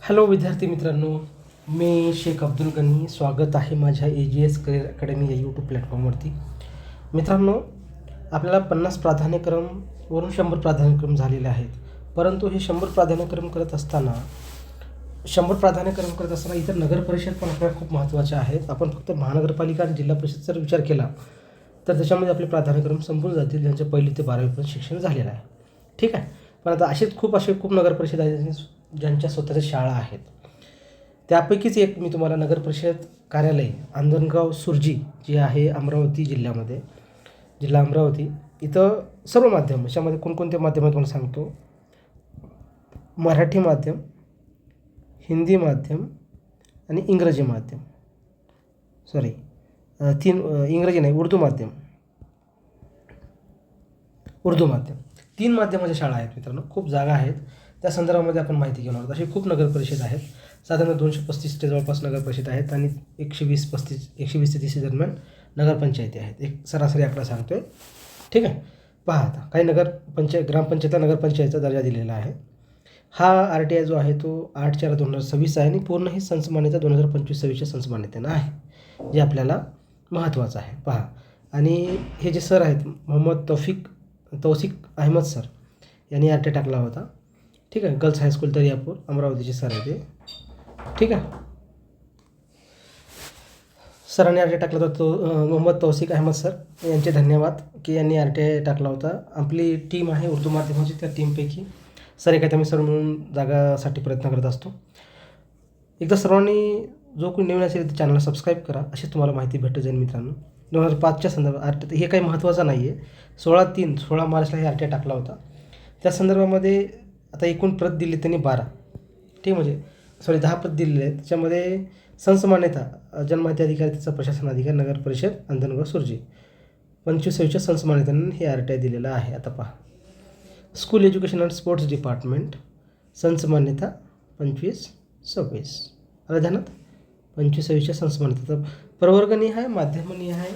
Hello विद्यार्थी मित्रांनो, मी शेख अब्दुल गनी. स्वागत आहे माझ्या AGS करिअर अकॅडमी या यूट्यूब प्लॅटफॉर्मवरती. मित्रांनो, आपल्याला 50 प्राधान्यक्रमवरून 100 प्राधान्यक्रम झालेले आहेत. परंतु हे 100 प्राधान्यक्रम करत असताना इतर नगर परिषद पण आपल्याला खूप महत्त्वाच्या आहेत. आपण फक्त महानगरपालिका आणि जिल्हा परिषद जर विचार केला तर त्याच्यामध्ये आपले प्राधान्यक्रम संपून जातील, ज्यांचे 1ली ते 12वीपर्यंत शिक्षण झालेलं आहे. ठीक आहे. पण आता असे खूप नगर परिषद आहेत ज्यांच्या स्वतःच्या शाळा आहेत. त्यापैकीच एक मी तुम्हाला नगर परिषद कार्यालय अंजनगाव सुर्जी जे आहे अमरावती जिल्ह्यामध्ये, जिल्हा अमरावती, इथं सर्व माध्यम, याच्यामध्ये कोणकोणते माध्यम आहेत तुम्हाला सांगतो. मराठी माध्यम, हिंदी माध्यम आणि इंग्रजी माध्यम. इंग्रजी नाही, उर्दू माध्यम. 3 माध्यमाच्या शाळा आहेत मित्रांनो. खूप जागा आहेत, त्या संदर्भामध्ये आपण माहिती घेणार आहोत. अशी खूप नगर परिषद आहेत. साधारण 235 ते जवळपास नगर परिषद आहेत आणि 120 ते 30 दरम्यान नगरपंचायती आहेत. एक सरासरी आकडा सांगतोय. ठीक आहे. पहा, आता काही ग्रामपंचायतला नगरपंचायतचा दर्जा दिलेला आहे. हा RTI जो आहे तो 8/4/2026 आहे आणि पूर्ण ही संच मान्यता 2025-26च्या संच मान्यतेनं आहे, जे आपल्याला महत्त्वाचं आहे. पहा, आणि हे जे सर आहेत मोहम्मद तौसिक अहमद सर यांनी RTI टाकला होता. ठीक आहे. गर्ल्स हायस्कूल दर्यापूर, अमरावतीचे सर आहे ते. ठीक आहे. सरांनी RTI टाकला होता तो मोहम्मद तौसिक अहमद सर यांचे धन्यवाद की यांनी RTI टाकला होता. आपली टीम आहे उर्दू माध्यमाची, त्या टीमपैकी सर एक मी सर म्हणून जागासाठी प्रयत्न करत असतो. एकदा सर्वांनी जो कोणी नवीन असेल तर चॅनलला सबस्क्राईब करा, अशी तुम्हाला माहिती भेटत जाईल मित्रांनो. 2005च्या संदर्भात हे काही महत्त्वाचं नाही आहे. 16 मार्चला हे RTI टाकला होता. त्या संदर्भामध्ये आता एकूण प्रत दिली त्यांनी 12. ठीक, म्हणजे 10 प्रत दिलेले आहेत. त्याच्यामध्ये संच मान्यता जनमाहिती अधिकारी, त्याचा प्रशासन अधिकारी, नगर परिषद अंजनगाव सुर्जी 25-26च्या संच मान्यतेनं हे RTI दिलेलं आहे. आता पहा, school education and sports department संच मान्यता 25-26. आलं ध्यानात, 25-26च्या संच मान्यता. तर प्रवर्गनीय आहे, माध्यमनीय आहे.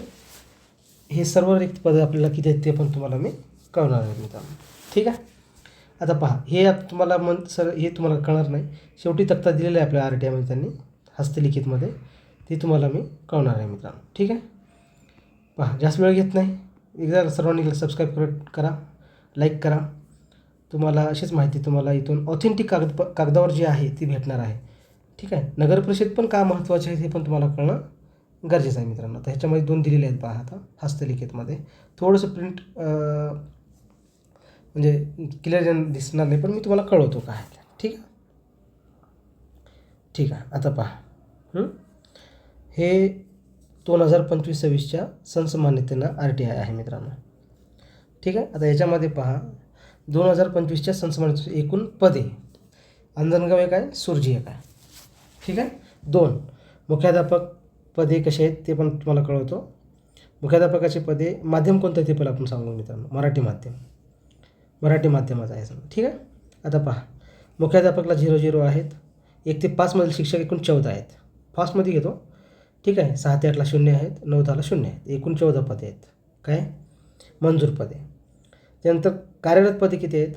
हे सर्व रिक्त पदं आपल्याला किती आहेत ते पण तुम्हाला मी कळवणार आहे मित्रांनो. ठीक आहे. आता पहा, हे तुम्हाला हे तुम्हाला कळणार नाही. शेवटी तक्ता दिलेला आहे आपल्या RTIमध्ये त्यांनी हस्तलिखितमध्ये, ती तुम्हाला मी कळवणार आहे मित्रांनो. ठीक आहे. पहा, जास्त वेळ घेत नाही. एकदा सर्वांनी सबस्क्राईब करा, लाईक करा. तुम्हाला अशीच माहिती तुम्हाला इथून ऑथेंटिक कागदावर जी आहे ती भेटणार आहे. ठीक आहे. नगर परिषद पण का महत्त्वाचे आहे हे पण तुम्हाला कळणं गरजेचं आहे मित्रांनो. तर ह्याच्यामध्ये 2 दिलेले आहेत पहा आता हस्तलिखितमध्ये. थोडंसं प्रिंट म्हणजे क्लिअर दिसणार नाही, पण मी तुम्हाला कळवतो काय आहे. ठीक आहे. ठीक आहे. आता पहा, हे 2025-26च्या संच मान्यतेनं RTI आहे मित्रांनो. ठीक आहे. आता याच्यामध्ये पहा, 2025च्या संच मान्यतेची एकूण पदे अंजनगाव एक आहे, सुर्जी एक आहे. ठीक आहे. 2 मुख्याध्यापक पदे कसे आहेत ते पण तुम्हाला कळवतो. मुख्याध्यापकाचे पदे, माध्यम कोणतं ते पण आपण सांगू मित्रांनो. मराठी माध्यमाचं आहे समजा. ठीक आहे. आता पहा, मुख्याध्यापकला 0-0 आहेत. 1 ते 5 मधील शिक्षक एकूण 14 आहेत. फास्टमध्ये घेतो. ठीक आहे. 6 ते 8ला 0 आहेत, 9 ते 10ला 0 आहेत. एकूण 14 पदे आहेत. काय मंजूर पदे. त्यानंतर कार्यरत पदे किती आहेत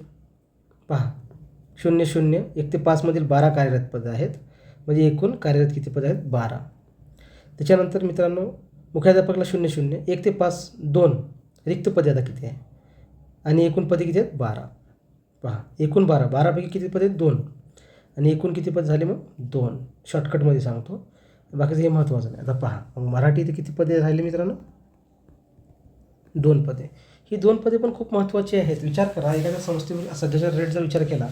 पहा, 0-0. 1 ते 5 मधील 12 कार्यरत पदं आहेत, म्हणजे एकूण कार्यरत किती पदं आहेत 12. त्याच्यानंतर मित्रांनो, मुख्याध्यापकला 0-0. 1 ते 5 2 रिक्त पदे आता किती आहे आणि एकूण पदे किती आहेत 12. पहा, एकूण 12पैकी किती पदे आहेत 2 आणि एकूण किती पद झाले मग 2. शॉर्टकटमध्ये सांगतो, बाकीचं हे महत्त्वाचं नाही. आता पहा, मग मराठी इथे किती पदे राहिले मित्रांनो 2 पदे. ही 2 पदे पण खूप महत्त्वाची आहेत. विचार करा, एखाद्या संस्थेवर सध्याचा रेट जर विचार केला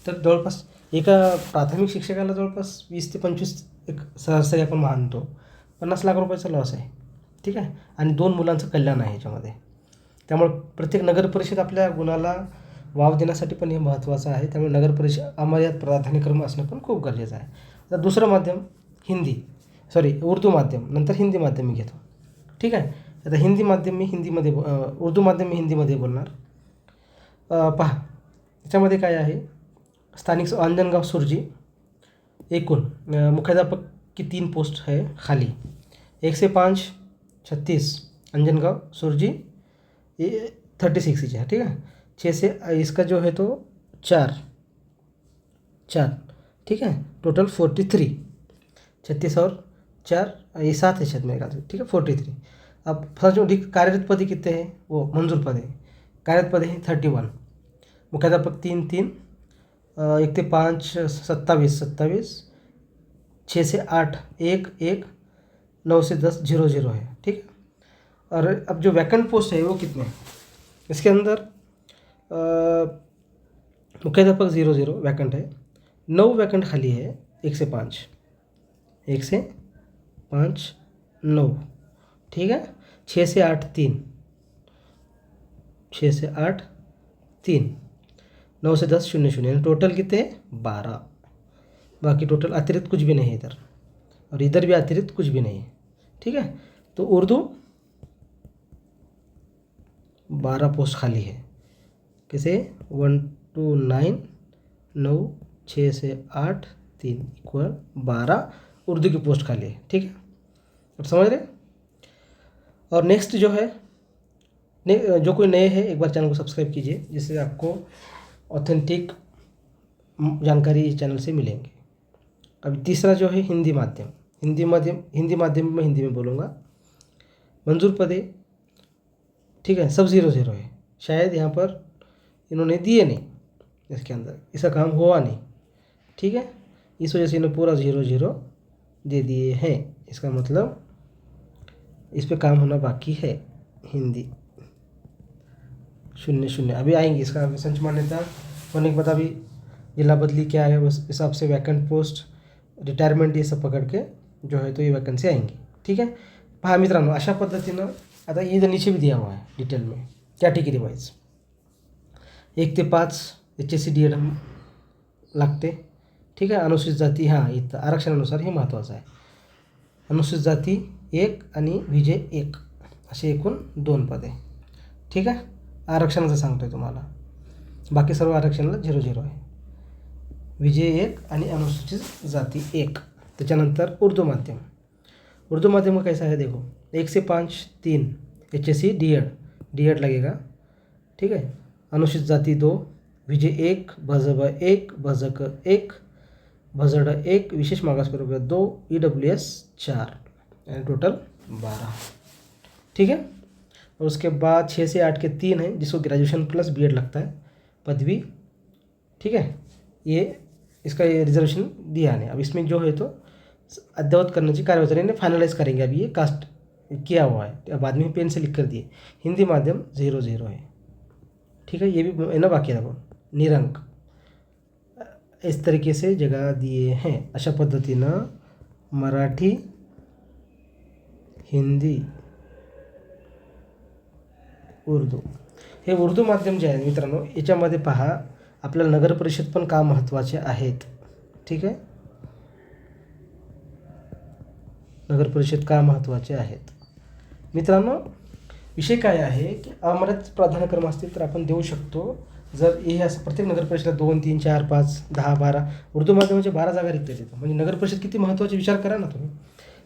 तर जवळपास एका प्राथमिक शिक्षकाला जवळपास 20 ते 25 एक सरासरी आपण मानतो 50 लाख रुपयाचा लॉस आहे. ठीक आहे. आणि 2 मुलांचं कल्याण आहे याच्यामध्ये. त्यामुळे प्रत्येक नगर परिषद आपल्या गुणाला वाव देण्यासाठी पण हे महत्त्वाचं आहे. त्यामुळे नगर परिषद अमर्याद प्राधान्यक्रम असणं पण खूप गरजेचं आहे. आता दुसरं माध्यम उर्दू माध्यम, नंतर हिंदी माध्यम मी घेतो. ठीक आहे. आता उर्दू माध्यम मी हिंदीमध्ये बोलणार. पहा, त्याच्यामध्ये काय आहे, स्थानिक अंजनगाव सुर्जी एकूण मुख्याध्यापक की 3 पोस्ट है खाली. 1 से 5 36 अंजनगाव सुर्जी ये 36 है. ठीक है. 6 से इसका जो है तो 4 ठीक है, टोटल 43, 36 और 4 ये 7 है शायद मेरे ख्याल से, ठीक है 43। अब फर्स्ट जो कार्यरत पद कितने हैं, वो मंजूर पद है, कार्यरत पद है 31, मुख्याध्यापक 3 1 से 5 27, 6 से 8 1, 9 से 10 0 है, ठीक है। और अब जो वैकेंट पोस्ट है वो कितने हैं, इसके अंदर मुख्याध्यापक 0 वैकेंट है, 9 वैकेंट खाली है, 1 से 5 9, ठीक है। 6 से 8 3, 6 से 8 3, 9 से 10 0, टोटल कितने हैं 12। बाकी टोटल अतिरिक्त कुछ भी नहीं है इधर, और इधर भी अतिरिक्त कुछ भी नहीं है, ठीक है। तो उर्दू 12 पोस्ट खाली है, कैसे 1 to 9, 9 6 से 8 3 इक्वल 12 उर्दू की पोस्ट खाली है, ठीक है। अब समझ रहे। और नेक्स्ट जो है, जो कोई नए हैं एक बार चैनल को सब्सक्राइब कीजिए, जिससे आपको ऑथेंटिक जानकारी इस चैनल से मिलेंगे। अब तीसरा जो है हिंदी माध्यम में हिंदी में बोलूँगा। मंजूर पदे, ठीक है, सब 0 है, शायद यहाँ पर इन्होंने दिए नहीं, इसके अंदर इसका काम हुआ नहीं, ठीक है, इस वजह से इन्होंने पूरा 0 दे दिए हैं। इसका मतलब इस पे काम होना बाकी है। हिंदी 0 अभी आएंगे, इसका संच मान्यता होने के बाद अभी जिला बदली क्या है उस हिसाब से वैकेंट पोस्ट, रिटायरमेंट ये सब पकड़ के जो है तो ये वैकेंसी आएंगी, ठीक आहे। पहा मित्रांनो, अशा पद्धतीनं आता इथं नीचे भी दिया हुआ है डिटेल में कॅटेगरी वाईज 1 ते 5 HSC DED लागते, ठीक आहे। अनुसूचित जाती, हां इथं आरक्षणानुसार हे महत्त्वाचं आहे, अनुसूचित जाती 1 आणि विजय 1 असे एकूण 2 पदे, ठीक आहे। आरक्षणाचं सांगतोय तुम्हाला, बाकी सर्व आरक्षणाला 0 आहे, विजय 1 आणि अनुसूचित जाती 1। त्याच्यानंतर उर्दू माध्यम का कैसा है देखो, 1 से 5 3 HSC DED लगेगा, ठीक है। अनुसूचित जाती 2, विजय 1, भजब 1, भजक 1, भजड 1, विशेष मागासवर्ग 2, EWS 4, यानी टोटल 12, ठीक है। और उसके बाद 6 से 8 के 3 हैं, जिसको ग्रेजुएशन प्लस BED लगता है, पदवी, ठीक है। ये इसका ये रिजर्वेशन दिया नहीं। अब इसमें जो है तो अद्ययावत करण्याची कार्यवाही इन्हें फाइनलाइज करेंगे, अभी ये कास्ट किया हुआ है, अब आदमी पेन से लिख कर दिए। हिंदी माध्यम 0 है, ठीक है, ये भी है ना, बाकी देखो निरंक इस तरीके से जगह दिए हैं। अशा पद्धतीनं मराठी, हिंदी, उर्दू, हे उर्दू माध्यम जे आहे मित्रांनो, याच्यामध्ये पहा आपल्याला नगर परिषद पण का महत्त्वाचे आहेत, ठीक आहे, नगर परिषद का महत्त्वाचे आहेत मित्रांनो। विषय काय आहे की अमर्यादित प्राधान्यक्रम असतील तर आपण देऊ शकतो, जर हे असं प्रत्येक नगर परिषदेला 2 3 4 5 10 12 उर्दू माध्यमाचे 12 जागा रिक्त येतात, म्हणजे नगर परिषद किती महत्त्वाचे विचार करा ना तुम्ही,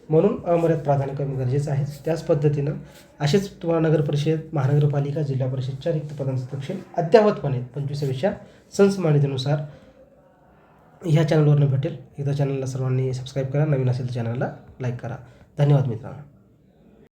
म्हणून अमर्यादित प्राधान्यक्रम गरजेचं आहे। त्याच पद्धतीनं असेच तुम्हाला नगर परिषद, महानगरपालिका, जिल्हा परिषदच्या रिक्त पदांचे तपशील अद्ययावतपणे 25व्या संच मान्यतेनुसार ह्या चॅनलवरनं भेटेल। एकदा चॅनलला सर्वांनी सबस्क्राईब करा, नवीन असेल तर चॅनलला लाईक करा। धन्यवाद मित्रांनो।